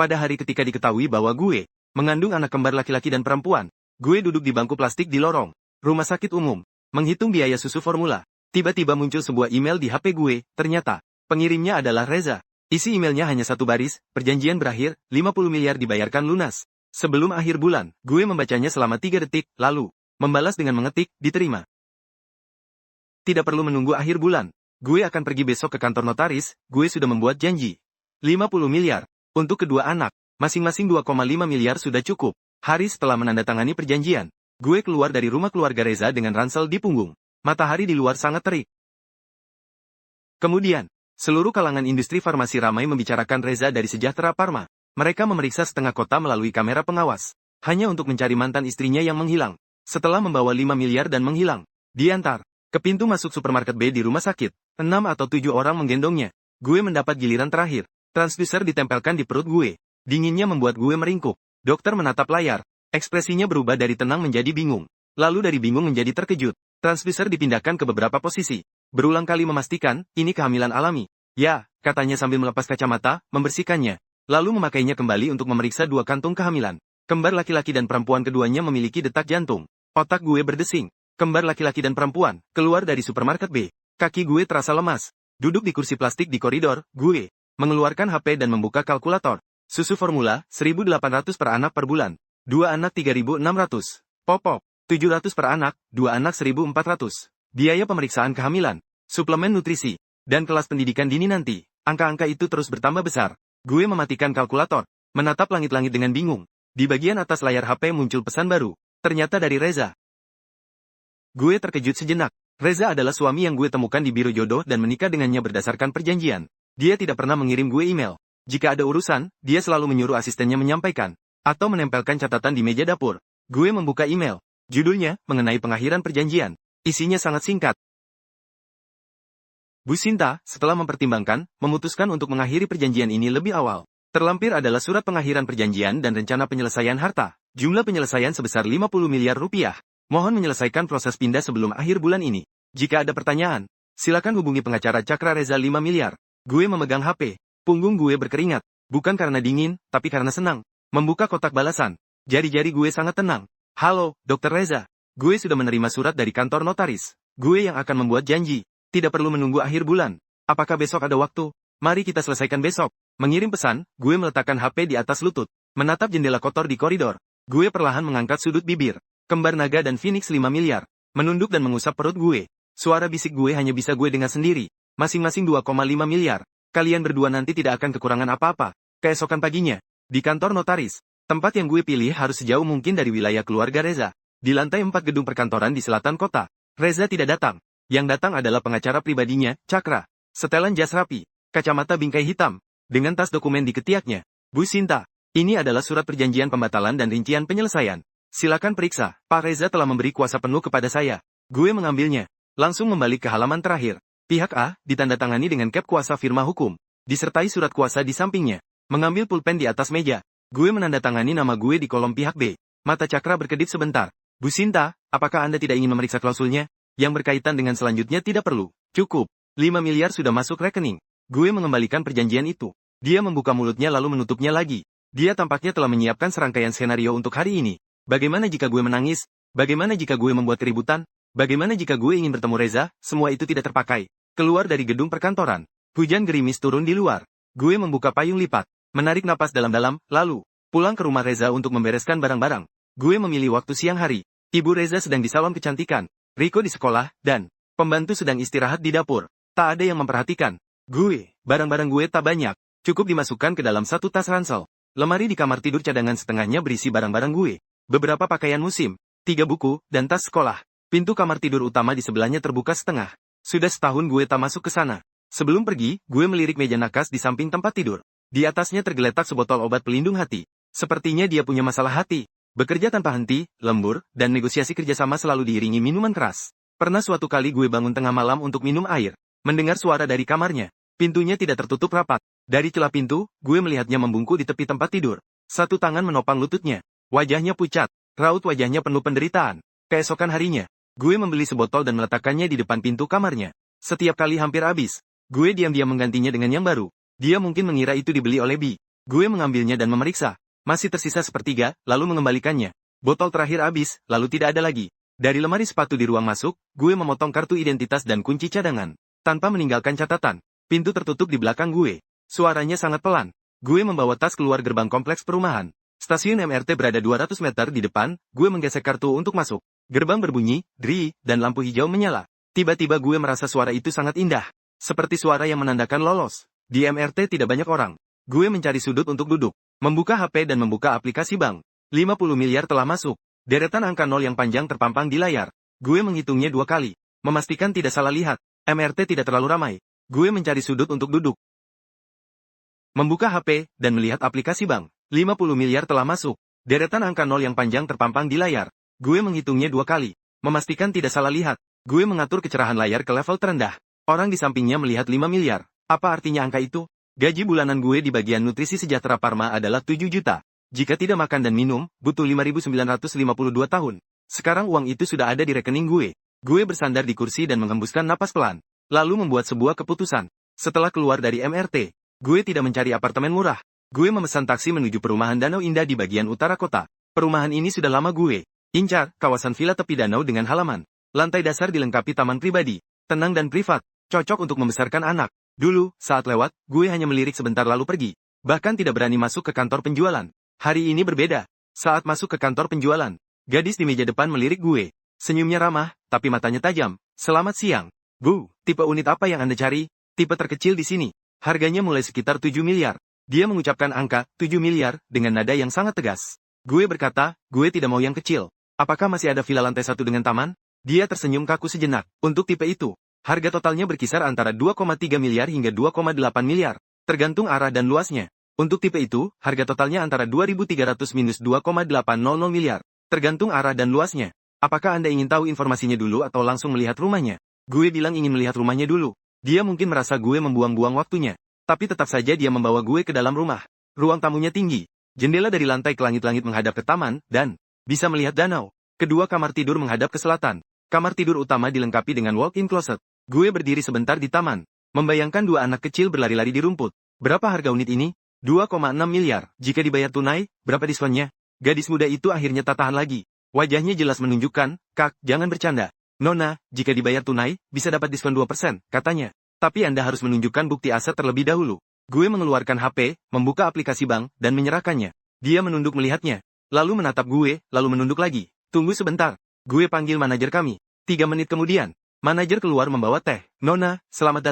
pada hari ketika diketahui bahwa gue mengandung anak kembar laki-laki dan perempuan. Gue duduk di bangku plastik di lorong rumah sakit umum, menghitung biaya susu formula. Tiba-tiba muncul sebuah email di HP gue, ternyata pengirimnya adalah Reza. Isi emailnya hanya satu baris, perjanjian berakhir, 50 miliar dibayarkan lunas. Sebelum akhir bulan, gue membacanya selama 3 detik, lalu membalas dengan mengetik, diterima. Tidak perlu menunggu akhir bulan. Gue akan pergi besok ke kantor notaris, gue sudah membuat janji. 50 miliar. Untuk kedua anak, masing-masing 2,5 miliar sudah cukup. Hari setelah menandatangani perjanjian, gue keluar dari rumah keluarga Reza dengan ransel di punggung. Matahari di luar sangat terik. Kemudian, seluruh kalangan industri farmasi ramai membicarakan Reza dari Sejahtera Pharma. Mereka memeriksa setengah kota melalui kamera pengawas, hanya untuk mencari mantan istrinya yang menghilang. Setelah membawa 5 miliar dan menghilang, diantar ke pintu masuk supermarket B di rumah sakit, 6 atau 7 orang menggendongnya. Gue mendapat giliran terakhir. Transduser ditempelkan di perut gue. Dinginnya membuat gue meringkuk. Dokter menatap layar. Ekspresinya berubah dari tenang menjadi bingung. Lalu dari bingung menjadi terkejut. Transduser dipindahkan ke beberapa posisi. Berulang kali memastikan, ini kehamilan alami. Ya, katanya sambil melepas kacamata, membersihkannya. Lalu memakainya kembali untuk memeriksa 2 kantung kehamilan. Kembar laki-laki dan perempuan keduanya memiliki detak jantung. Otak gue berdesing. Kembar laki-laki dan perempuan, keluar dari supermarket B. Kaki gue terasa lemas. Duduk di kursi plastik di koridor, gue mengeluarkan HP dan membuka kalkulator. Susu formula, 1.800 per anak per bulan. 2 anak 3.600. Popok, 700 per anak, 2 anak 1.400. Biaya pemeriksaan kehamilan, suplemen nutrisi, dan kelas pendidikan dini nanti. Angka-angka itu terus bertambah besar. Gue mematikan kalkulator, menatap langit-langit dengan bingung. Di bagian atas layar HP muncul pesan baru. Ternyata dari Reza. Gue terkejut sejenak. Reza adalah suami yang gue temukan di biro jodoh dan menikah dengannya berdasarkan perjanjian. Dia tidak pernah mengirim gue email. Jika ada urusan, dia selalu menyuruh asistennya menyampaikan, atau menempelkan catatan di meja dapur. Gue membuka email. Judulnya, mengenai pengakhiran perjanjian. Isinya sangat singkat. Bu Sinta, setelah mempertimbangkan, memutuskan untuk mengakhiri perjanjian ini lebih awal. Terlampir adalah surat pengakhiran perjanjian dan rencana penyelesaian harta. Jumlah penyelesaian sebesar 50 miliar rupiah. Mohon menyelesaikan proses pindah sebelum akhir bulan ini. Jika ada pertanyaan, silakan hubungi pengacara Cakra Reza 5 miliar. Gue memegang HP. Punggung gue berkeringat. Bukan karena dingin, tapi karena senang. Membuka kotak balasan. Jari-jari gue sangat tenang. Halo, Dr. Reza. Gue sudah menerima surat dari kantor notaris. Gue yang akan membuat janji. Tidak perlu menunggu akhir bulan. Apakah besok ada waktu? Mari kita selesaikan besok. Mengirim pesan, gue meletakkan HP di atas lutut. Menatap jendela kotor di koridor. Gue perlahan mengangkat sudut bibir. Kembar naga dan Phoenix 5 miliar. Menunduk dan mengusap perut gue. Suara bisik gue hanya bisa gue dengar sendiri. Masing-masing 2,5 miliar. Kalian berdua nanti tidak akan kekurangan apa-apa. Keesokan paginya, di kantor notaris. Tempat yang gue pilih harus sejauh mungkin dari wilayah keluarga Reza. Di lantai 4 gedung perkantoran di selatan kota. Reza tidak datang. Yang datang adalah pengacara pribadinya, Cakra. Setelan jas rapi. Kacamata bingkai hitam. Dengan tas dokumen di ketiaknya. Bu Sinta, ini adalah surat perjanjian pembatalan dan rincian penyelesaian. Silakan periksa. Pak Reza telah memberi kuasa penuh kepada saya. Gue mengambilnya. Langsung membalik ke halaman terakhir. Pihak A, ditandatangani dengan cap kuasa firma hukum. Disertai surat kuasa di sampingnya. Mengambil pulpen di atas meja. Gue menandatangani nama gue di kolom pihak B. Mata Cakra berkedip sebentar. Bu Sinta, apakah Anda tidak ingin memeriksa klausulnya? Yang berkaitan dengan selanjutnya tidak perlu. Cukup. 5 miliar sudah masuk rekening. Gue mengembalikan perjanjian itu. Dia membuka mulutnya lalu menutupnya lagi. Dia tampaknya telah menyiapkan serangkaian skenario untuk hari ini. Bagaimana jika gue menangis? Bagaimana jika gue membuat keributan? Bagaimana jika gue ingin bertemu Reza? Semua itu tidak terpakai. Keluar dari gedung perkantoran. Hujan gerimis turun di luar. Gue membuka payung lipat. Menarik napas dalam-dalam, lalu pulang ke rumah Reza untuk membereskan barang-barang. Gue memilih waktu siang hari. Ibu Reza sedang di salon kecantikan. Riko di sekolah, dan pembantu sedang istirahat di dapur. Tak ada yang memperhatikan. Barang-barang gue tak banyak. Cukup dimasukkan ke dalam satu tas ransel. Lemari di kamar tidur cadangan setengahnya berisi barang-barang gue. Beberapa pakaian musim, 3 buku, dan tas sekolah. Pintu kamar tidur utama di sebelahnya terbuka setengah. Sudah setahun gue tak masuk ke sana. Sebelum pergi, gue melirik meja nakas di samping tempat tidur. Di atasnya tergeletak sebotol obat pelindung hati. Sepertinya dia punya masalah hati. Bekerja tanpa henti, lembur, dan negosiasi kerjasama selalu diiringi minuman keras. Pernah suatu kali gue bangun tengah malam untuk minum air. Mendengar suara dari kamarnya. Pintunya tidak tertutup rapat. Dari celah pintu, gue melihatnya membungkuk di tepi tempat tidur. Satu tangan menopang lututnya. Wajahnya pucat, raut wajahnya penuh penderitaan. Keesokan harinya, gue membeli sebotol dan meletakkannya di depan pintu kamarnya. Setiap kali hampir habis, gue diam-diam menggantinya dengan yang baru. Dia mungkin mengira itu dibeli oleh Bi. Gue mengambilnya dan memeriksa. Masih tersisa sepertiga, lalu mengembalikannya. Botol terakhir habis, lalu tidak ada lagi. Dari lemari sepatu di ruang masuk, gue memotong kartu identitas dan kunci cadangan. Tanpa meninggalkan catatan. Pintu tertutup di belakang gue. Suaranya sangat pelan. Gue membawa tas keluar gerbang kompleks perumahan. Stasiun MRT berada 200 meter di depan, gue menggesek kartu untuk masuk. Gerbang berbunyi, dri, dan lampu hijau menyala. Tiba-tiba gue merasa suara itu sangat indah. Seperti suara yang menandakan lolos. Di MRT tidak banyak orang. Gue mencari sudut untuk duduk. Membuka HP dan membuka aplikasi bank. 50 miliar telah masuk. Deretan angka 0 yang panjang terpampang di layar. Gue menghitungnya 2 kali. Memastikan tidak salah lihat. MRT tidak terlalu ramai. Gue mencari sudut untuk duduk. Membuka HP dan melihat aplikasi bank. 50 miliar telah masuk. Deretan angka 0 yang panjang terpampang di layar. Gue menghitungnya 2 kali. Memastikan tidak salah lihat. Gue mengatur kecerahan layar ke level terendah. Orang di sampingnya melihat 5 miliar. Apa artinya angka itu? Gaji bulanan gue di bagian nutrisi sejahtera Parma adalah 7 juta. Jika tidak makan dan minum, butuh 5.952 tahun. Sekarang uang itu sudah ada di rekening gue. Gue bersandar di kursi dan menghembuskan napas pelan. Lalu membuat sebuah keputusan. Setelah keluar dari MRT, gue tidak mencari apartemen murah. Gue memesan taksi menuju perumahan Danau Indah di bagian utara kota. Perumahan ini sudah lama gue incar, kawasan villa tepi danau dengan halaman. Lantai dasar dilengkapi taman pribadi, tenang dan privat, cocok untuk membesarkan anak. Dulu, saat lewat, gue hanya melirik sebentar lalu pergi. Bahkan tidak berani masuk ke kantor penjualan. Hari ini berbeda. Saat masuk ke kantor penjualan, gadis di meja depan melirik gue. Senyumnya ramah, tapi matanya tajam. Selamat siang. Bu, tipe unit apa yang Anda cari? Tipe terkecil di sini. Harganya mulai sekitar 7 miliar. Dia mengucapkan angka 7 miliar dengan nada yang sangat tegas. Gue berkata, gue tidak mau yang kecil. Apakah masih ada villa lantai 1 dengan taman? Dia tersenyum kaku sejenak. Untuk tipe itu, harga totalnya berkisar antara 2,3 miliar hingga 2,8 miliar. Tergantung arah dan luasnya. Untuk tipe itu, harga totalnya antara 2.300 minus 2,800 miliar. Tergantung arah dan luasnya. Apakah Anda ingin tahu informasinya dulu atau langsung melihat rumahnya? Gue bilang ingin melihat rumahnya dulu. Dia mungkin merasa gue membuang-buang waktunya. Tapi tetap saja dia membawa gue ke dalam rumah. Ruang tamunya tinggi. Jendela dari lantai ke langit-langit menghadap ke taman, dan bisa melihat danau. Kedua kamar tidur menghadap ke selatan. Kamar tidur utama dilengkapi dengan walk-in closet. Gue berdiri sebentar di taman. Membayangkan dua anak kecil berlari-lari di rumput. Berapa harga unit ini? 2,6 miliar. Jika dibayar tunai, berapa diskonnya? Gadis muda itu akhirnya tak tahan lagi. Wajahnya jelas menunjukkan, Kak, jangan bercanda. Nona, jika dibayar tunai, bisa dapat diskon 2%, katanya. Tapi Anda harus menunjukkan bukti aset terlebih dahulu. Gue mengeluarkan HP, membuka aplikasi bank, dan menyerahkannya. Dia menunduk melihatnya. Lalu menatap gue, lalu menunduk lagi. Tunggu sebentar. Gue panggil manajer kami. 3 menit kemudian, manajer keluar membawa teh. Nona, selamat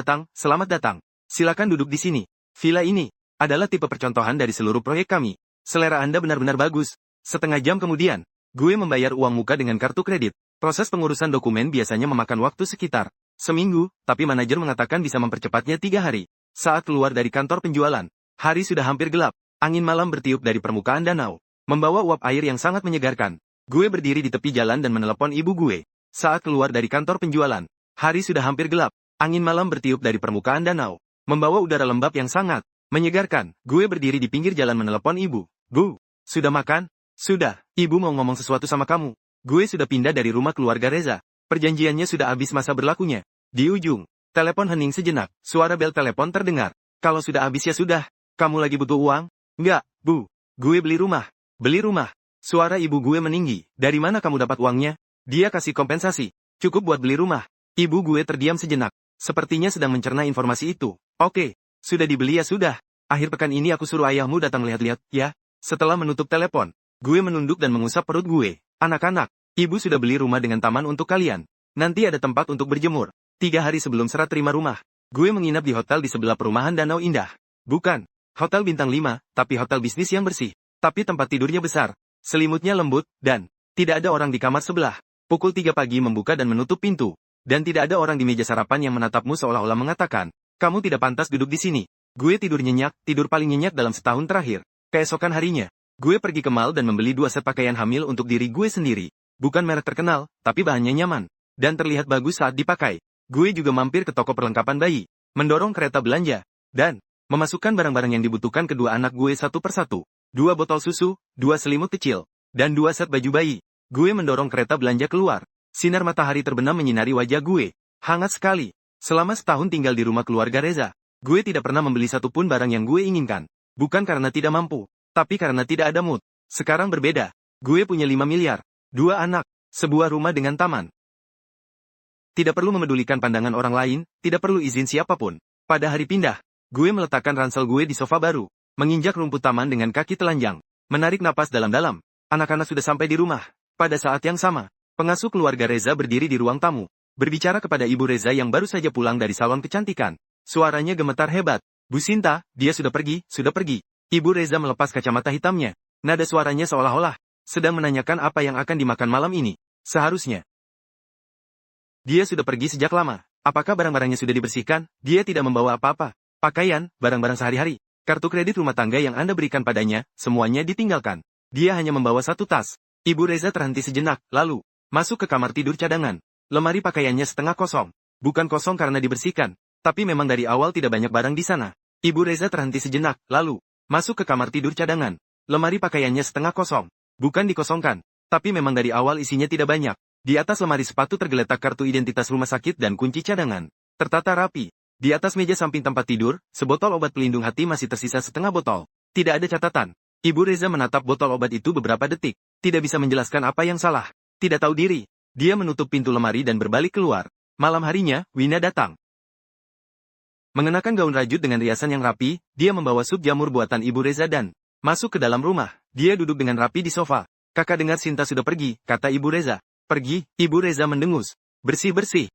datang. Silakan duduk di sini. Villa ini adalah tipe percontohan dari seluruh proyek kami. Selera Anda benar-benar bagus. Setengah jam kemudian, gue membayar uang muka dengan kartu kredit. Proses pengurusan dokumen biasanya memakan waktu sekitar seminggu, tapi manajer mengatakan bisa mempercepatnya 3 hari. Saat keluar dari kantor penjualan, hari sudah hampir gelap. Angin malam bertiup dari permukaan danau, membawa uap air yang sangat menyegarkan. Gue berdiri di tepi jalan dan menelepon ibu gue. Saat keluar dari kantor penjualan, hari sudah hampir gelap. Angin malam bertiup dari permukaan danau, membawa udara lembab yang sangat menyegarkan. Gue berdiri di pinggir jalan menelepon ibu. Bu, sudah makan? Sudah, ibu mau ngomong sesuatu sama kamu. Gue sudah pindah dari rumah keluarga Reza. Perjanjiannya sudah habis masa berlakunya. Di ujung, telepon hening sejenak. Suara bel telepon terdengar. Kalau sudah habis ya sudah. Kamu lagi butuh uang? Enggak, Bu. Gue beli rumah. Beli rumah. Suara ibu gue meninggi. Dari mana kamu dapat uangnya? Dia kasih kompensasi. Cukup buat beli rumah. Ibu gue terdiam sejenak. Sepertinya sedang mencerna informasi itu. Oke. Sudah dibeli ya sudah. Akhir pekan ini aku suruh ayahmu datang lihat-lihat, ya. Setelah menutup telepon, gue menunduk dan mengusap perut gue. Anak-anak, ibu sudah beli rumah dengan taman untuk kalian. Nanti ada tempat untuk berjemur. 3 hari sebelum serah terima rumah, gue menginap di hotel di sebelah perumahan Danau Indah. Bukan hotel bintang 5, tapi hotel bisnis yang bersih. Tapi tempat tidurnya besar, selimutnya lembut, dan tidak ada orang di kamar sebelah. Pukul 3 pagi membuka dan menutup pintu. Dan tidak ada orang di meja sarapan yang menatapmu seolah-olah mengatakan, kamu tidak pantas duduk di sini. Gue tidur nyenyak, tidur paling nyenyak dalam setahun terakhir. Keesokan harinya, gue pergi ke mall dan membeli 2 set pakaian hamil untuk diri gue sendiri. Bukan merek terkenal, tapi bahannya nyaman. Dan terlihat bagus saat dipakai. Gue juga mampir ke toko perlengkapan bayi, mendorong kereta belanja, dan memasukkan barang-barang yang dibutuhkan kedua anak gue satu persatu. 2 botol susu, 2 selimut kecil, dan 2 set baju bayi. Gue mendorong kereta belanja keluar. Sinar matahari terbenam menyinari wajah gue. Hangat sekali. Selama setahun tinggal di rumah keluarga Reza, gue tidak pernah membeli satupun barang yang gue inginkan. Bukan karena tidak mampu, tapi karena tidak ada mood. Sekarang berbeda. Gue punya 5 miliar, 2 anak, sebuah rumah dengan taman. Tidak perlu memedulikan pandangan orang lain, tidak perlu izin siapapun. Pada hari pindah, gue meletakkan ransel gue di sofa baru, menginjak rumput taman dengan kaki telanjang, menarik napas dalam-dalam. Anak-anak sudah sampai di rumah. Pada saat yang sama, pengasuh keluarga Reza berdiri di ruang tamu, berbicara kepada Ibu Reza yang baru saja pulang dari salon kecantikan. Suaranya gemetar hebat. Bu Sinta, dia sudah pergi, sudah pergi. Ibu Reza melepas kacamata hitamnya. Nada suaranya seolah-olah sedang menanyakan apa yang akan dimakan malam ini. Seharusnya dia sudah pergi sejak lama. Apakah barang-barangnya sudah dibersihkan? Dia tidak membawa apa-apa. Pakaian, barang-barang sehari-hari, kartu kredit rumah tangga yang Anda berikan padanya, semuanya ditinggalkan. Dia hanya membawa satu tas. Ibu Reza terhenti sejenak, lalu masuk ke kamar tidur cadangan. Lemari pakaiannya setengah kosong. Bukan kosong karena dibersihkan, tapi memang dari awal tidak banyak barang di sana. Ibu Reza terhenti sejenak, lalu masuk ke kamar tidur cadangan. Lemari pakaiannya setengah kosong. Bukan dikosongkan, tapi memang dari awal isinya tidak banyak. Di atas lemari sepatu tergeletak kartu identitas rumah sakit dan kunci cadangan. Tertata rapi. Di atas meja samping tempat tidur, sebotol obat pelindung hati masih tersisa setengah botol. Tidak ada catatan. Ibu Reza menatap botol obat itu beberapa detik. Tidak bisa menjelaskan apa yang salah. Tidak tahu diri. Dia menutup pintu lemari dan berbalik keluar. Malam harinya, Wina datang. Mengenakan gaun rajut dengan riasan yang rapi, dia membawa sup jamur buatan Ibu Reza dan masuk ke dalam rumah. Dia duduk dengan rapi di sofa. Kakak dengar Sinta sudah pergi, kata Ibu Reza. Pergi, Ibu Reza mendengus. Bersih-bersih.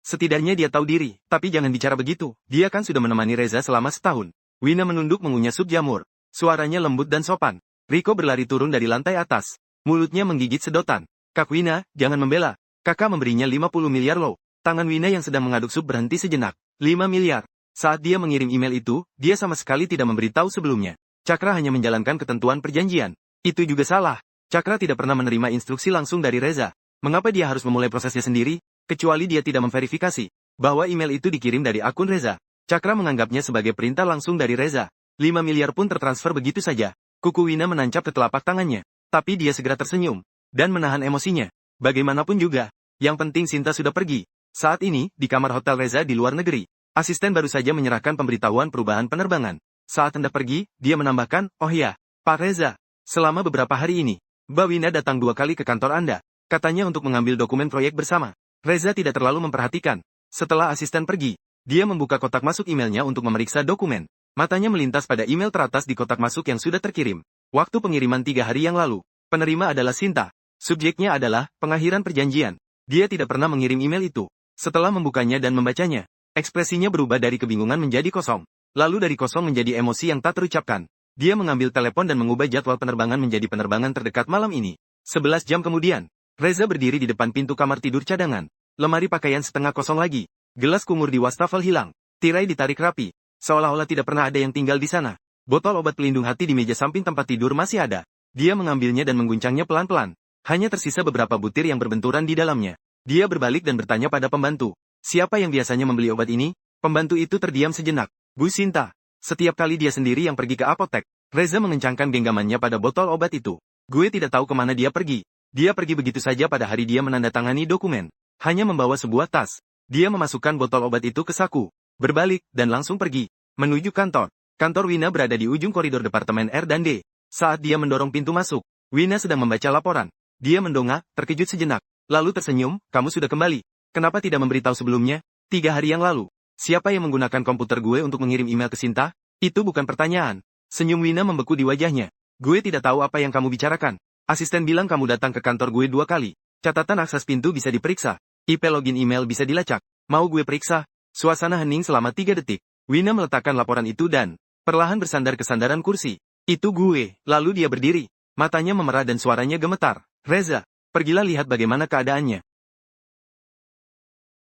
Setidaknya dia tahu diri, tapi jangan bicara begitu. Dia kan sudah menemani Reza selama setahun. Wina menunduk mengunyah sup jamur. Suaranya lembut dan sopan. Riko berlari turun dari lantai atas. Mulutnya menggigit sedotan. Kak Wina, jangan membela. Kakak memberinya 50 miliar loh. Tangan Wina yang sedang mengaduk sup berhenti sejenak. 5 miliar. Saat dia mengirim email itu, dia sama sekali tidak memberitahu sebelumnya. Cakra hanya menjalankan ketentuan perjanjian. Itu juga salah. Cakra tidak pernah menerima instruksi langsung dari Reza. Mengapa dia harus memulai prosesnya sendiri? Kecuali dia tidak memverifikasi bahwa email itu dikirim dari akun Reza. Cakra menganggapnya sebagai perintah langsung dari Reza. 5 miliar pun tertransfer begitu saja. Kuku Wina menancap ke telapak tangannya. Tapi dia segera tersenyum dan menahan emosinya. Bagaimanapun juga, yang penting Sinta sudah pergi. Saat ini, di kamar hotel Reza di luar negeri, asisten baru saja menyerahkan pemberitahuan perubahan penerbangan. Saat hendak pergi, dia menambahkan, oh ya, Pak Reza, selama beberapa hari ini, Mbak Wina datang 2 kali ke kantor Anda. Katanya untuk mengambil dokumen proyek bersama. Reza tidak terlalu memperhatikan. Setelah asisten pergi, dia membuka kotak masuk emailnya untuk memeriksa dokumen. Matanya melintas pada email teratas di kotak masuk yang sudah terkirim. Waktu pengiriman 3 hari yang lalu. Penerima adalah Sinta. Subjeknya adalah pengakhiran perjanjian. Dia tidak pernah mengirim email itu. Setelah membukanya dan membacanya, ekspresinya berubah dari kebingungan menjadi kosong. Lalu dari kosong menjadi emosi yang tak terucapkan. Dia mengambil telepon dan mengubah jadwal penerbangan menjadi penerbangan terdekat malam ini. 11 jam kemudian, Reza berdiri di depan pintu kamar tidur cadangan. Lemari pakaian setengah kosong lagi. Gelas kumur di wastafel hilang. Tirai ditarik rapi. Seolah-olah tidak pernah ada yang tinggal di sana. Botol obat pelindung hati di meja samping tempat tidur masih ada. Dia mengambilnya dan mengguncangnya pelan-pelan. Hanya tersisa beberapa butir yang berbenturan di dalamnya. Dia berbalik dan bertanya pada pembantu. Siapa yang biasanya membeli obat ini? Pembantu itu terdiam sejenak. Bu Sinta. Setiap kali dia sendiri yang pergi ke apotek. Reza mengencangkan genggamannya pada botol obat itu. Gue tidak tahu kemana dia pergi. Dia pergi begitu saja pada hari dia menandatangani dokumen. Hanya membawa sebuah tas. Dia memasukkan botol obat itu ke saku. Berbalik, dan langsung pergi. Menuju kantor. Kantor Wina berada di ujung koridor Departemen R dan D. Saat dia mendorong pintu masuk, Wina sedang membaca laporan. Dia mendongak, terkejut sejenak. Lalu tersenyum, kamu sudah kembali. Kenapa tidak memberitahu sebelumnya? 3 hari yang lalu. Siapa yang menggunakan komputer gue untuk mengirim email ke Sinta? Itu bukan pertanyaan. Senyum Wina membeku di wajahnya. Gue tidak tahu apa yang kamu bicarakan. Asisten bilang kamu datang ke kantor gue 2 kali. Catatan akses pintu bisa diperiksa. IP login email bisa dilacak. Mau gue periksa? Suasana hening selama 3 detik. Wina meletakkan laporan itu dan perlahan bersandar ke sandaran kursi. Itu gue. Lalu dia berdiri. Matanya memerah dan suaranya gemetar. Reza. Pergilah lihat bagaimana keadaannya.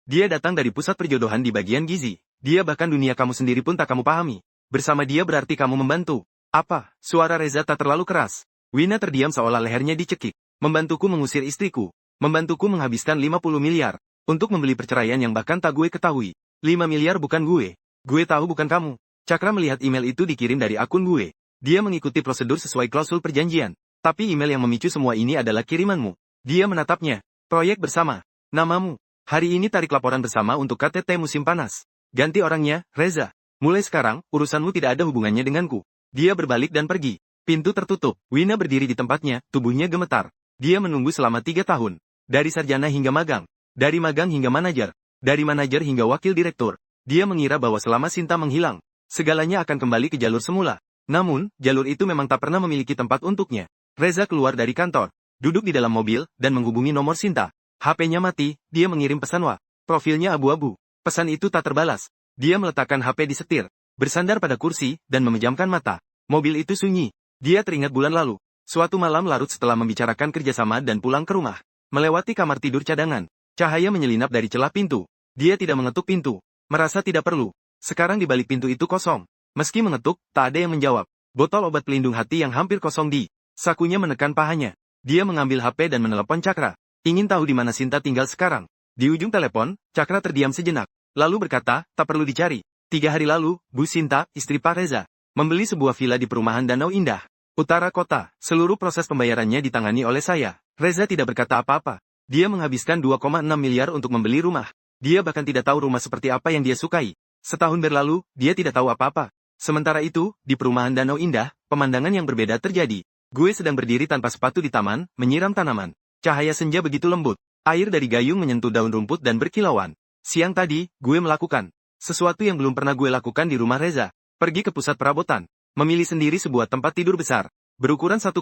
Dia datang dari pusat perjodohan di bagian gizi. Dia bahkan dunia kamu sendiri pun tak kamu pahami. Bersama dia berarti kamu membantu. Apa? Suara Reza tak terlalu keras. Wina terdiam seolah lehernya dicekik. Membantuku mengusir istriku. Membantuku menghabiskan 50 miliar. Untuk membeli perceraian yang bahkan tak gue ketahui. 5 miliar bukan gue. Gue tahu bukan kamu. Cakra melihat email itu dikirim dari akun gue. Dia mengikuti prosedur sesuai klausul perjanjian. Tapi email yang memicu semua ini adalah kirimanmu. Dia menatapnya. Proyek bersama. Namamu. Hari ini tarik laporan bersama untuk KTT musim panas. Ganti orangnya, Reza. Mulai sekarang, urusanmu tidak ada hubungannya denganku. Dia berbalik dan pergi. Pintu tertutup. Wina berdiri di tempatnya, tubuhnya gemetar. Dia menunggu selama 3 tahun. Dari sarjana hingga magang. Dari magang hingga manajer. Dari manajer hingga wakil direktur. Dia mengira bahwa selama Sinta menghilang, segalanya akan kembali ke jalur semula. Namun, jalur itu memang tak pernah memiliki tempat untuknya. Reza keluar dari kantor, duduk di dalam mobil, dan menghubungi nomor Sinta. HP-nya mati, dia mengirim pesan WA. Profilnya abu-abu. Pesan itu tak terbalas. Dia meletakkan HP di setir, bersandar pada kursi, dan memejamkan mata. Mobil itu sunyi. Dia teringat bulan lalu. Suatu malam larut setelah membicarakan kerjasama dan pulang ke rumah. Melewati kamar tidur cadangan. Cahaya menyelinap dari celah pintu. Dia tidak mengetuk pintu. Merasa tidak perlu. Sekarang di balik pintu itu kosong. Meski mengetuk, tak ada yang menjawab. Botol obat pelindung hati yang hampir kosong di sakunya menekan pahanya. Dia mengambil HP dan menelepon Cakra. Ingin tahu di mana Sinta tinggal sekarang. Di ujung telepon, Cakra terdiam sejenak. Lalu berkata, tak perlu dicari. 3 hari lalu, Bu Sinta, istri Pak Reza, membeli sebuah villa di perumahan Danau Indah, utara kota. Seluruh proses pembayarannya ditangani oleh saya. Reza tidak berkata apa-apa. Dia menghabiskan 2,6 miliar untuk membeli rumah. Dia bahkan tidak tahu rumah seperti apa yang dia sukai. Setahun berlalu, dia tidak tahu apa-apa. Sementara itu, di perumahan Danau Indah, pemandangan yang berbeda terjadi. Gue sedang berdiri tanpa sepatu di taman, menyiram tanaman. Cahaya senja begitu lembut. Air dari gayung menyentuh daun rumput dan berkilauan. Siang tadi, gue melakukan sesuatu yang belum pernah gue lakukan di rumah Reza. Pergi ke pusat perabotan. Memilih sendiri sebuah tempat tidur besar. Berukuran 1,8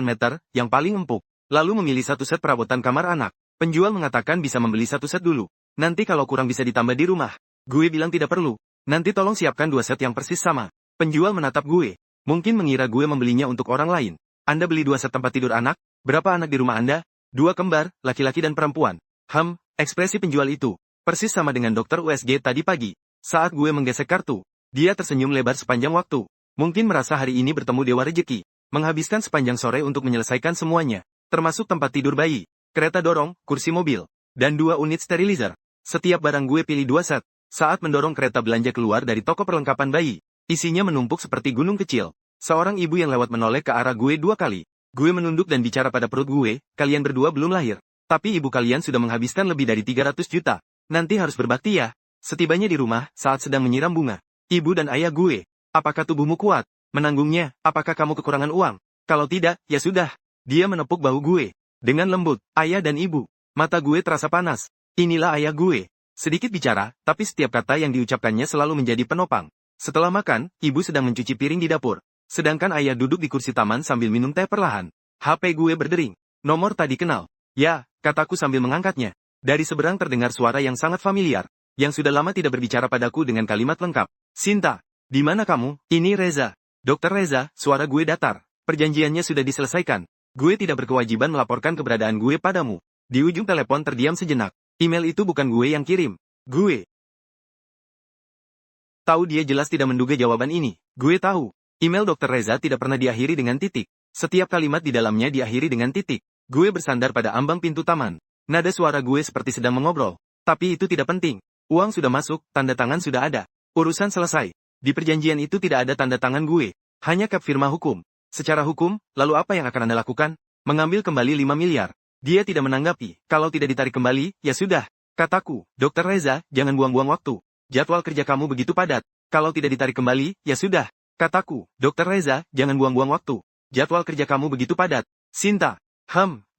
meter, yang paling empuk. Lalu memilih satu set perabotan kamar anak. Penjual mengatakan bisa membeli satu set dulu. Nanti kalau kurang bisa ditambah di rumah. Gue bilang tidak perlu. Nanti tolong siapkan 2 set yang persis sama. Penjual menatap gue. Mungkin mengira gue membelinya untuk orang lain. Anda beli 2 set tempat tidur anak? Berapa anak di rumah Anda? 2 kembar, laki-laki dan perempuan. Ekspresi penjual itu persis sama dengan dokter USG tadi pagi. Saat gue menggesek kartu, dia tersenyum lebar sepanjang waktu. Mungkin merasa hari ini bertemu Dewa Rejeki. Menghabiskan sepanjang sore untuk menyelesaikan semuanya. Termasuk tempat tidur bayi, kereta dorong, kursi mobil, dan 2 unit sterilizer. Setiap barang gue pilih 2 set. Saat mendorong kereta belanja keluar dari toko perlengkapan bayi, isinya menumpuk seperti gunung kecil. Seorang ibu yang lewat menoleh ke arah gue 2 kali. Gue menunduk dan bicara pada perut gue, kalian berdua belum lahir. Tapi ibu kalian sudah menghabiskan lebih dari 300 juta. Nanti harus berbakti ya. Setibanya di rumah, saat sedang menyiram bunga. Ibu dan ayah gue. Apakah tubuhmu kuat? Menanggungnya, apakah kamu kekurangan uang? Kalau tidak, ya sudah. Dia menepuk bahu gue. Dengan lembut, ayah dan ibu. Mata gue terasa panas. Inilah ayah gue. Sedikit bicara, tapi setiap kata yang diucapkannya selalu menjadi penopang. Setelah makan, ibu sedang mencuci piring di dapur. Sedangkan ayah duduk di kursi taman sambil minum teh perlahan. HP gue berdering. Nomor tadi kenal. Ya, kataku sambil mengangkatnya. Dari seberang terdengar suara yang sangat familiar. Yang sudah lama tidak berbicara padaku dengan kalimat lengkap. Sinta, di mana kamu? Ini Reza. Dokter Reza, suara gue datar. Perjanjiannya sudah diselesaikan. Gue tidak berkewajiban melaporkan keberadaan gue padamu. Di ujung telepon terdiam sejenak. Email itu bukan gue yang kirim. Gue tahu dia jelas tidak menduga jawaban ini. Gue tahu. Email Dokter Reza tidak pernah diakhiri dengan titik. Setiap kalimat di dalamnya diakhiri dengan titik. Gue bersandar pada ambang pintu taman. Nada suara gue seperti sedang mengobrol. Tapi itu tidak penting. Uang sudah masuk, tanda tangan sudah ada. Urusan selesai. Di perjanjian itu tidak ada tanda tangan gue. Hanya kap firma hukum. Secara hukum, lalu apa yang akan Anda lakukan? Mengambil kembali 5 miliar. Dia tidak menanggapi. Kalau tidak ditarik kembali, ya sudah. Kataku, Dokter Reza, jangan buang-buang waktu. Jadwal kerja kamu begitu padat. Kalau tidak ditarik kembali, ya sudah. Kataku, Dokter Reza, jangan buang-buang waktu. Jadwal kerja kamu begitu padat. Sinta.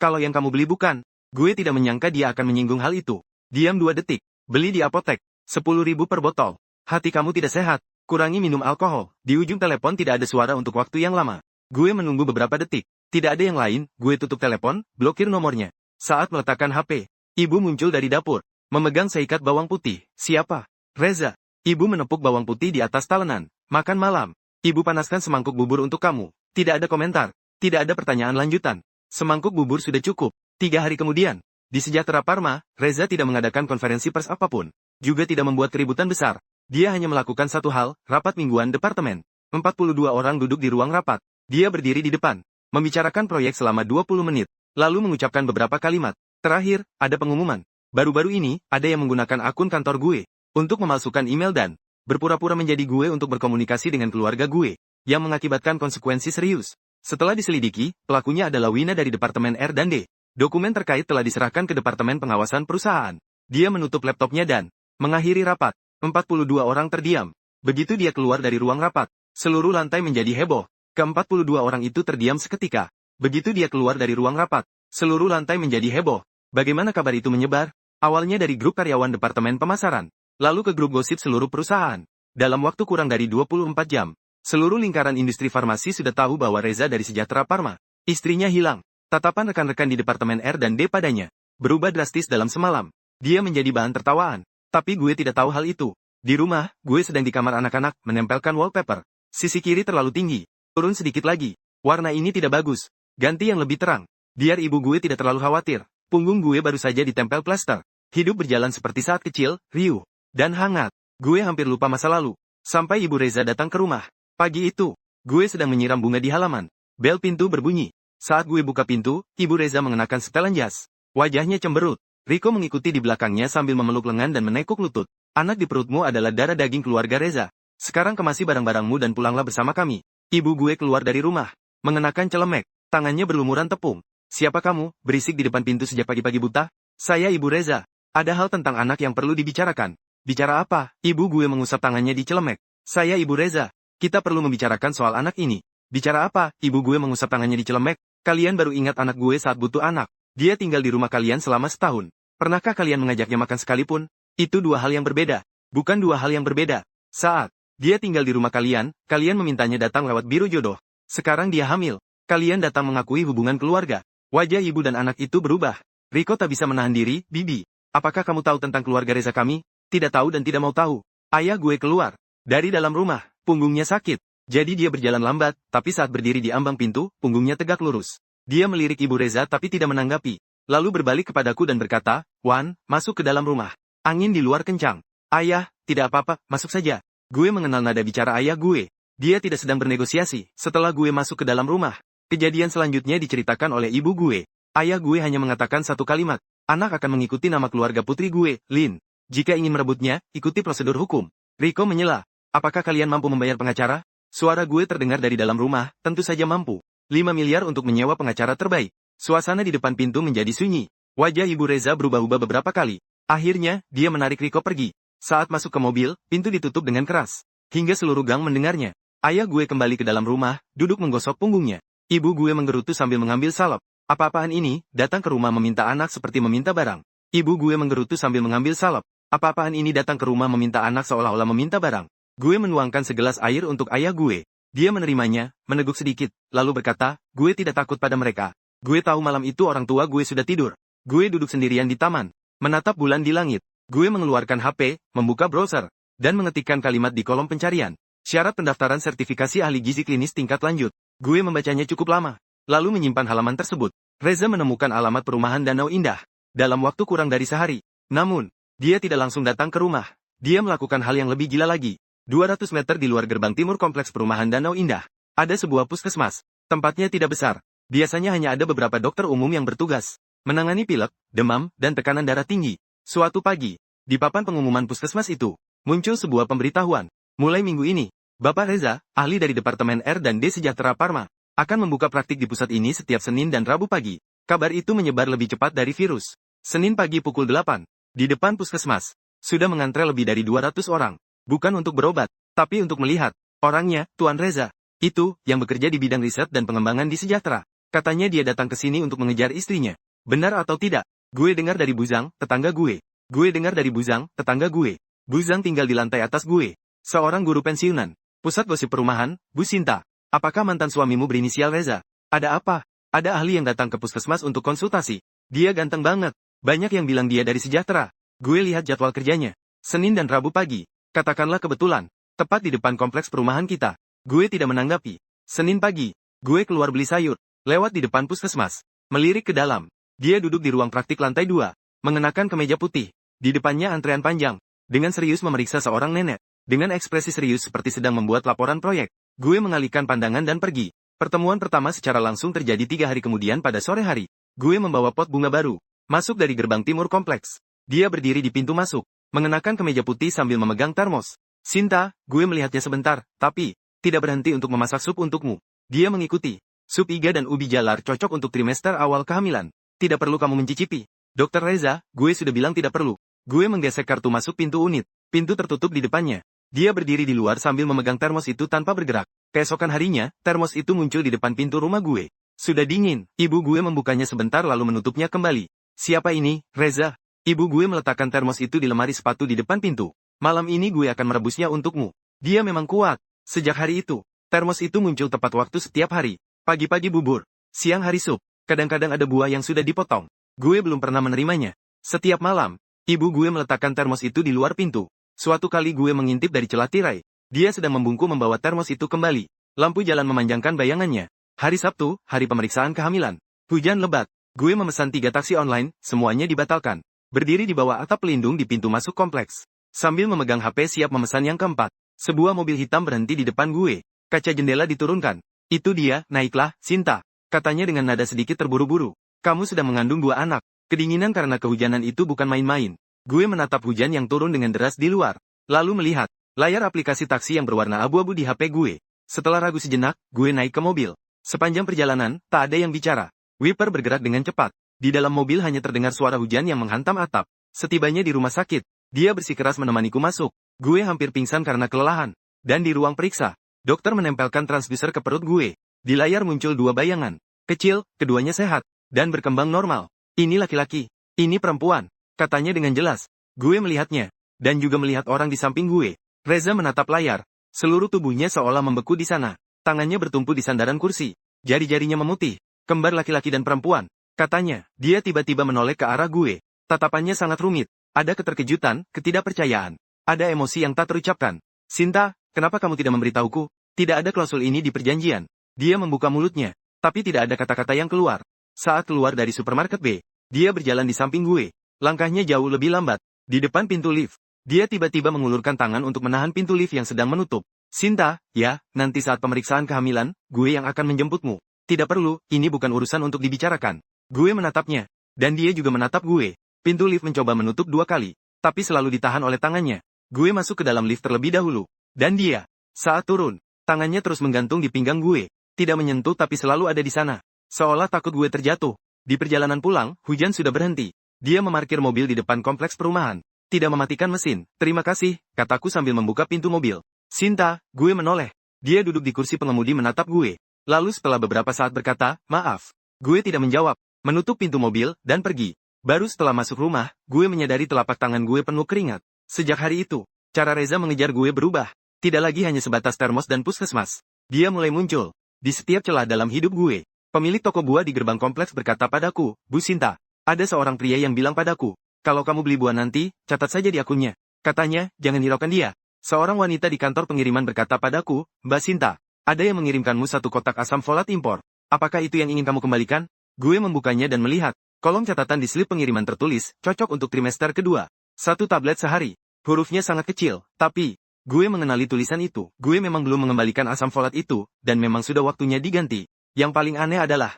Kalau yang kamu beli bukan. Gue tidak menyangka dia akan menyinggung hal itu. Diam 2 detik. Beli di apotek. 10.000 per botol. Hati kamu tidak sehat. Kurangi minum alkohol. Di ujung telepon tidak ada suara untuk waktu yang lama. Gue menunggu beberapa detik. Tidak ada yang lain, gue tutup telepon, blokir nomornya. Saat meletakkan HP, ibu muncul dari dapur. Memegang seikat bawang putih. Siapa? Reza. Ibu menepuk bawang putih di atas talenan. Makan malam. Ibu panaskan semangkuk bubur untuk kamu. Tidak ada komentar. Tidak ada pertanyaan lanjutan. Semangkuk bubur sudah cukup. 3 hari kemudian, di Sejahtera Parma, Reza tidak mengadakan konferensi pers apapun. Juga tidak membuat keributan besar. Dia hanya melakukan satu hal, rapat mingguan departemen. 42 orang duduk di ruang rapat. Dia berdiri di depan, membicarakan proyek selama 20 menit, lalu mengucapkan beberapa kalimat. Terakhir, ada pengumuman. Baru-baru ini, ada yang menggunakan akun kantor gue untuk memalsukan email dan berpura-pura menjadi gue untuk berkomunikasi dengan keluarga gue, yang mengakibatkan konsekuensi serius. Setelah diselidiki, pelakunya adalah Wina dari Departemen R&D. Dokumen terkait telah diserahkan ke Departemen Pengawasan Perusahaan. Dia menutup laptopnya dan mengakhiri rapat. 42 orang terdiam. Begitu dia keluar dari ruang rapat, seluruh lantai menjadi heboh. Ke-42 orang itu terdiam seketika. Begitu dia keluar dari ruang rapat, seluruh lantai menjadi heboh. Bagaimana kabar itu menyebar? Awalnya dari grup karyawan Departemen Pemasaran, lalu ke grup gosip seluruh perusahaan. Dalam waktu kurang dari 24 jam, seluruh lingkaran industri farmasi sudah tahu bahwa Reza dari Sejahtera Pharma. Istrinya hilang. Tatapan rekan-rekan di Departemen R&D padanya berubah drastis dalam semalam. Dia menjadi bahan tertawaan. Tapi gue tidak tahu hal itu. Di rumah, gue sedang di kamar anak-anak, menempelkan wallpaper. Sisi kiri terlalu tinggi. Turun sedikit lagi. Warna ini tidak bagus. Ganti yang lebih terang. Biar ibu gue tidak terlalu khawatir. Punggung gue baru saja ditempel plester. Hidup berjalan seperti saat kecil, riuh, dan hangat. Gue hampir lupa masa lalu. Sampai ibu Reza datang ke rumah. Pagi itu, gue sedang menyiram bunga di halaman. Bel pintu berbunyi. Saat gue buka pintu, ibu Reza mengenakan setelan jas. Wajahnya cemberut. Riko mengikuti di belakangnya sambil memeluk lengan dan menekuk lutut. Anak di perutmu adalah darah daging keluarga Reza. Sekarang kemasi barang-barangmu dan pulanglah bersama kami. Ibu gue keluar dari rumah. Mengenakan celemek. Tangannya berlumuran tepung. Siapa kamu, berisik di depan pintu sejak pagi-pagi buta? Saya ibu Reza. Ada hal tentang anak yang perlu dibicarakan. Bicara apa? Ibu gue mengusap tangannya di celemek. Saya ibu Reza. Kita perlu membicarakan soal anak ini. Bicara apa? Ibu gue mengusap tangannya di celemek. Kalian baru ingat anak gue saat butuh anak. Dia tinggal di rumah kalian selama setahun. Pernahkah kalian mengajaknya makan sekalipun? Itu dua hal yang berbeda. Bukan dua hal yang berbeda. Saat dia tinggal di rumah kalian, kalian memintanya datang lewat biro jodoh. Sekarang dia hamil. Kalian datang mengakui hubungan keluarga. Wajah ibu dan anak itu berubah. Riko tak bisa menahan diri. Bibi, apakah kamu tahu tentang keluarga Reza kami? Tidak tahu dan tidak mau tahu. Ayah gue keluar dari dalam rumah. Punggungnya sakit. Jadi dia berjalan lambat, tapi saat berdiri di ambang pintu, punggungnya tegak lurus. Dia melirik ibu Reza tapi tidak menanggapi. Lalu berbalik kepadaku dan berkata, Wan, masuk ke dalam rumah. Angin di luar kencang. Ayah, tidak apa-apa, masuk saja. Gue mengenal nada bicara ayah gue. Dia tidak sedang bernegosiasi. Setelah gue masuk ke dalam rumah, kejadian selanjutnya diceritakan oleh ibu gue. Ayah gue hanya mengatakan satu kalimat. Anak akan mengikuti nama keluarga putri gue, Lin. Jika ingin merebutnya, ikuti prosedur hukum. Riko menyela. Apakah kalian mampu membayar pengacara? Suara gue terdengar dari dalam rumah, tentu saja mampu. 5 miliar untuk menyewa pengacara terbaik. Suasana di depan pintu menjadi sunyi. Wajah ibu Reza berubah-ubah beberapa kali. Akhirnya, dia menarik Riko pergi. Saat masuk ke mobil, pintu ditutup dengan keras. Hingga seluruh gang mendengarnya. Ayah gue kembali ke dalam rumah, duduk menggosok punggungnya. Ibu gue menggerutu sambil mengambil salep. Apa-apaan ini, datang ke rumah meminta anak seperti meminta barang. Ibu gue menggerutu sambil mengambil salep. Apa-apaan ini datang ke rumah meminta anak seolah-olah meminta barang. Gue menuangkan segelas air untuk ayah gue. Dia menerimanya, meneguk sedikit, lalu berkata, gue tidak takut pada mereka. Gue tahu malam itu orang tua gue sudah tidur. Gue duduk sendirian di taman, menatap bulan di langit. Gue mengeluarkan HP, membuka browser, dan mengetikkan kalimat di kolom pencarian. Syarat pendaftaran sertifikasi ahli gizi klinis tingkat lanjut. Gue membacanya cukup lama, lalu menyimpan halaman tersebut. Reza menemukan alamat perumahan Danau Indah dalam waktu kurang dari sehari. Namun, dia tidak langsung datang ke rumah. Dia melakukan hal yang lebih gila lagi. 200 meter di luar gerbang timur kompleks perumahan Danau Indah, ada sebuah puskesmas. Tempatnya tidak besar. Biasanya hanya ada beberapa dokter umum yang bertugas menangani pilek, demam, dan tekanan darah tinggi. Suatu pagi, di papan pengumuman puskesmas itu, muncul sebuah pemberitahuan. Mulai minggu ini, Bapak Reza, ahli dari Departemen R&D Sejahtera Pharma, akan membuka praktik di pusat ini setiap Senin dan Rabu pagi. Kabar itu menyebar lebih cepat dari virus. Senin pagi pukul 8, di depan puskesmas, sudah mengantre lebih dari 200 orang. Bukan untuk berobat, tapi untuk melihat. Orangnya, Tuan Reza. Itu, yang bekerja di bidang riset dan pengembangan di Sejahtera. Katanya dia datang ke sini untuk mengejar istrinya. Benar atau tidak? Gue dengar dari Buzang, tetangga gue. Gue dengar dari Buzang, tetangga gue. Buzang tinggal di lantai atas gue. Seorang guru pensiunan. Pusat gosip perumahan, Bu Sinta. Apakah mantan suamimu berinisial Reza? Ada apa? Ada ahli yang datang ke puskesmas untuk konsultasi. Dia ganteng banget. Banyak yang bilang dia dari Sejahtera. Gue lihat jadwal kerjanya. Senin dan Rabu pagi. Katakanlah kebetulan. Tepat di depan kompleks perumahan kita. Gue tidak menanggapi. Senin pagi. Gue keluar beli sayur. Lewat di depan puskesmas. Melirik ke dalam. Dia duduk di ruang praktik lantai 2. Mengenakan kemeja putih. Di depannya antrean panjang. Dengan serius memeriksa seorang nenek. Dengan ekspresi serius seperti sedang membuat laporan proyek. Gue mengalihkan pandangan dan pergi. Pertemuan pertama secara langsung terjadi 3 hari kemudian pada sore hari. Gue membawa pot bunga baru. Masuk dari gerbang timur kompleks. Dia berdiri di pintu masuk. Mengenakan kemeja putih sambil memegang termos. Sinta, gue melihatnya sebentar, tapi tidak berhenti untuk memasak sup untukmu. Dia mengikuti. Sup iga dan ubi jalar cocok untuk trimester awal kehamilan. Tidak perlu kamu mencicipi. Dokter Reza, gue sudah bilang tidak perlu. Gue menggesek kartu masuk pintu unit. Pintu tertutup di depannya. Dia berdiri di luar sambil memegang termos itu tanpa bergerak. Keesokan harinya, termos itu muncul di depan pintu rumah gue. Sudah dingin, ibu gue membukanya sebentar lalu menutupnya kembali. Siapa ini, Reza? Ibu gue meletakkan termos itu di lemari sepatu di depan pintu. Malam ini gue akan merebusnya untukmu. Dia memang kuat. Sejak hari itu, termos itu muncul tepat waktu setiap hari. Pagi-pagi bubur, siang hari sup, kadang-kadang ada buah yang sudah dipotong. Gue belum pernah menerimanya. Setiap malam, ibu gue meletakkan termos itu di luar pintu. Suatu kali gue mengintip dari celah tirai. Dia sedang membungkuk membawa termos itu kembali. Lampu jalan memanjangkan bayangannya. Hari Sabtu, hari pemeriksaan kehamilan. Hujan lebat. Gue memesan 3 taksi online, semuanya dibatalkan. Berdiri di bawah atap pelindung di pintu masuk kompleks. Sambil memegang HP siap memesan yang keempat. Sebuah mobil hitam berhenti di depan gue. Kaca jendela diturunkan. Itu dia, naiklah, Sinta. Katanya dengan nada sedikit terburu-buru. Kamu sudah mengandung 2 anak. Kedinginan karena kehujanan itu bukan main-main. Gue menatap hujan yang turun dengan deras di luar. Lalu melihat layar aplikasi taksi yang berwarna abu-abu di HP gue. Setelah ragu sejenak, gue naik ke mobil. Sepanjang perjalanan, tak ada yang bicara. Wiper bergerak dengan cepat. Di dalam mobil hanya terdengar suara hujan yang menghantam atap. Setibanya di rumah sakit, dia bersikeras menemaniku masuk. Gue hampir pingsan karena kelelahan. Dan di ruang periksa, dokter menempelkan transduser ke perut gue. Di layar muncul 2 bayangan. Kecil, keduanya sehat, dan berkembang normal. Ini laki-laki, ini perempuan. Katanya dengan jelas. Gue melihatnya, dan juga melihat orang di samping gue. Reza menatap layar. Seluruh tubuhnya seolah membeku di sana. Tangannya bertumpu di sandaran kursi. Jari-jarinya memutih. Kembar laki-laki dan perempuan. Katanya, dia tiba-tiba menoleh ke arah gue. Tatapannya sangat rumit. Ada keterkejutan, ketidakpercayaan. Ada emosi yang tak terucapkan. Sinta, kenapa kamu tidak memberitahuku? Tidak ada klausul ini di perjanjian. Dia membuka mulutnya, tapi tidak ada kata-kata yang keluar. Saat keluar dari supermarket B, dia berjalan di samping gue. Langkahnya jauh lebih lambat. Di depan pintu lift, dia tiba-tiba mengulurkan tangan untuk menahan pintu lift yang sedang menutup. Sinta, ya, nanti saat pemeriksaan kehamilan, gue yang akan menjemputmu. Tidak perlu, ini bukan urusan untuk dibicarakan. Gue menatapnya, dan dia juga menatap gue. Pintu lift mencoba menutup 2 kali, tapi selalu ditahan oleh tangannya. Gue masuk ke dalam lift terlebih dahulu. Dan dia, saat turun, tangannya terus menggantung di pinggang gue. Tidak menyentuh tapi selalu ada di sana. Seolah takut gue terjatuh. Di perjalanan pulang, hujan sudah berhenti. Dia memarkir mobil di depan kompleks perumahan. Tidak mematikan mesin. Terima kasih, kataku sambil membuka pintu mobil. Sinta, gue menoleh. Dia duduk di kursi pengemudi menatap gue. Lalu setelah beberapa saat berkata, maaf. Gue tidak menjawab. Menutup pintu mobil, dan pergi. Baru setelah masuk rumah, gue menyadari telapak tangan gue penuh keringat. Sejak hari itu, cara Reza mengejar gue berubah. Tidak lagi hanya sebatas termos dan puskesmas. Dia mulai muncul di setiap celah dalam hidup gue. Pemilik toko buah di gerbang kompleks berkata padaku, Bu Sinta, ada seorang pria yang bilang padaku, kalau kamu beli buah nanti, catat saja di akunnya. Katanya, jangan hiraukan dia. Seorang wanita di kantor pengiriman berkata padaku, Mbak Sinta, ada yang mengirimkanmu 1 kotak asam folat impor. Apakah itu yang ingin kamu kembalikan? Gue membukanya dan melihat, kolom catatan di slip pengiriman tertulis, cocok untuk trimester kedua. 1 tablet sehari. Hurufnya sangat kecil, tapi, gue mengenali tulisan itu. Gue memang belum mengembalikan asam folat itu, dan memang sudah waktunya diganti. Yang paling aneh adalah,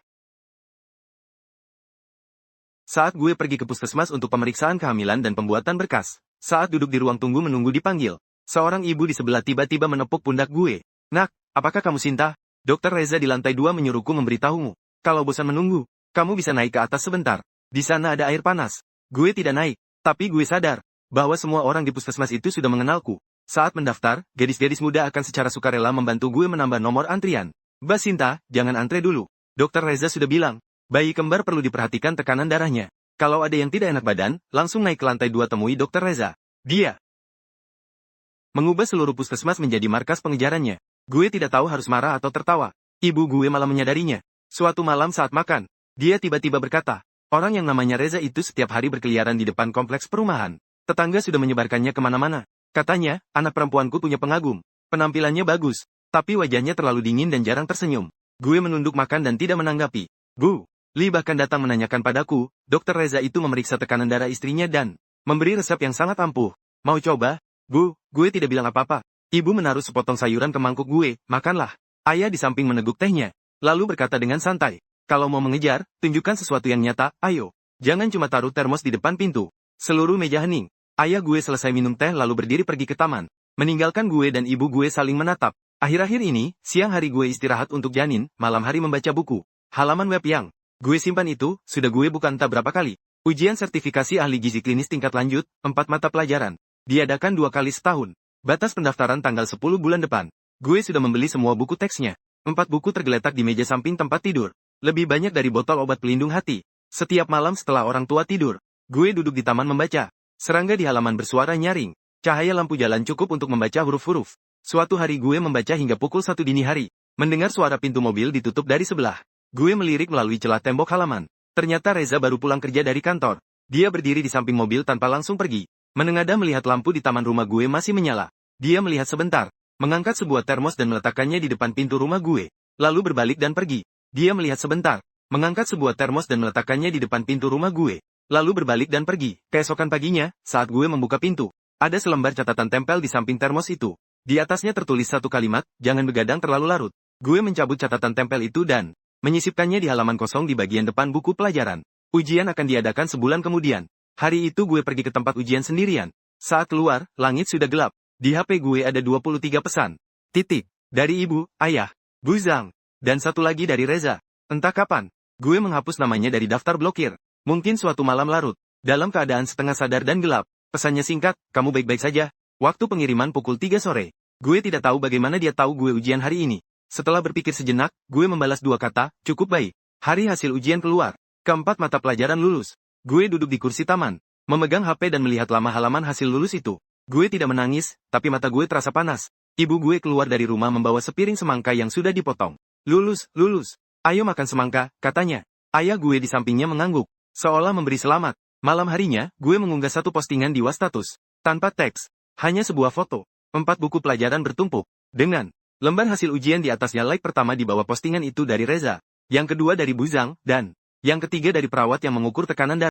saat gue pergi ke puskesmas untuk pemeriksaan kehamilan dan pembuatan berkas, saat duduk di ruang tunggu menunggu dipanggil, seorang ibu di sebelah tiba-tiba menepuk pundak gue. Nak, apakah kamu Sinta? Dokter Reza di lantai 2 menyuruhku memberitahumu. Kalau bosan menunggu, kamu bisa naik ke atas sebentar. Di sana ada air panas. Gue tidak naik, tapi gue sadar bahwa semua orang di puskesmas itu sudah mengenalku. Saat mendaftar, gadis-gadis muda akan secara sukarela membantu gue menambah nomor antrian. Mbak Sinta, jangan antre dulu. Dokter Reza sudah bilang, bayi kembar perlu diperhatikan tekanan darahnya. Kalau ada yang tidak enak badan, langsung naik ke lantai 2 temui Dokter Reza. Dia mengubah seluruh puskesmas menjadi markas pengejarannya. Gue tidak tahu harus marah atau tertawa. Ibu gue malah menyadarinya. Suatu malam saat makan, dia tiba-tiba berkata, orang yang namanya Reza itu setiap hari berkeliaran di depan kompleks perumahan. Tetangga sudah menyebarkannya kemana-mana. Katanya, anak perempuanku punya pengagum. Penampilannya bagus, tapi wajahnya terlalu dingin dan jarang tersenyum. Gue menunduk makan dan tidak menanggapi. Bu, Li bahkan datang menanyakan padaku, Dokter Reza itu memeriksa tekanan darah istrinya dan memberi resep yang sangat ampuh. Mau coba? Bu, gue tidak bilang apa-apa. Ibu menaruh sepotong sayuran ke mangkuk gue, makanlah. Ayah di samping meneguk tehnya. Lalu berkata dengan santai, kalau mau mengejar, tunjukkan sesuatu yang nyata, ayo. Jangan cuma taruh termos di depan pintu. Seluruh meja hening. Ayah gue selesai minum teh lalu berdiri pergi ke taman. Meninggalkan gue dan ibu gue saling menatap. Akhir-akhir ini, siang hari gue istirahat untuk janin, malam hari membaca buku. Halaman web yang gue simpan itu, sudah gue buka entah berapa kali. Ujian sertifikasi ahli gizi klinis tingkat lanjut, 4 mata pelajaran. Diadakan 2 kali setahun. Batas pendaftaran tanggal 10 bulan depan. Gue sudah membeli semua buku teksnya. 4 buku tergeletak di meja samping tempat tidur. Lebih banyak dari botol obat pelindung hati. Setiap malam setelah orang tua tidur, gue duduk di taman membaca. Serangga di halaman bersuara nyaring. Cahaya lampu jalan cukup untuk membaca huruf-huruf. Suatu hari gue membaca hingga pukul 1 dini hari. Mendengar suara pintu mobil ditutup dari sebelah. Gue melirik melalui celah tembok halaman. Ternyata Reza baru pulang kerja dari kantor. Dia berdiri di samping mobil tanpa langsung pergi. Menengadah melihat lampu di taman rumah gue masih menyala. Dia melihat sebentar, mengangkat sebuah termos dan meletakkannya di depan pintu rumah gue. Lalu berbalik dan pergi. Dia melihat sebentar, mengangkat sebuah termos dan meletakkannya di depan pintu rumah gue. Lalu berbalik dan pergi. Keesokan paginya, saat gue membuka pintu, ada selembar catatan tempel di samping termos itu. Di atasnya tertulis satu kalimat, jangan begadang terlalu larut. Gue mencabut catatan tempel itu dan menyisipkannya di halaman kosong di bagian depan buku pelajaran. Ujian akan diadakan sebulan kemudian. Hari itu gue pergi ke tempat ujian sendirian. Saat keluar, langit sudah gelap. Di HP gue ada 23 pesan. Titik. Dari ibu, ayah, Buzang, dan satu lagi dari Reza. Entah kapan, gue menghapus namanya dari daftar blokir. Mungkin suatu malam larut, dalam keadaan setengah sadar dan gelap. Pesannya singkat, kamu baik-baik saja. Waktu pengiriman pukul 3 sore. Gue tidak tahu bagaimana dia tahu gue ujian hari ini. Setelah berpikir sejenak, gue membalas 2 kata, cukup baik. Hari hasil ujian keluar. Keempat mata pelajaran lulus. Gue duduk di kursi taman, memegang HP dan melihat lama halaman hasil lulus itu. Gue tidak menangis, tapi mata gue terasa panas. Ibu gue keluar dari rumah membawa sepiring semangka yang sudah dipotong. Lulus, lulus. Ayo makan semangka, katanya. Ayah gue di sampingnya mengangguk, seolah memberi selamat. Malam harinya, gue mengunggah satu postingan di Wastatus. Tanpa teks, hanya sebuah foto. 4 buku pelajaran bertumpuk. Dengan lembar hasil ujian di atasnya. Like pertama di bawah postingan itu dari Reza. Yang kedua dari Buzang, dan yang ketiga dari perawat yang mengukur tekanan darah.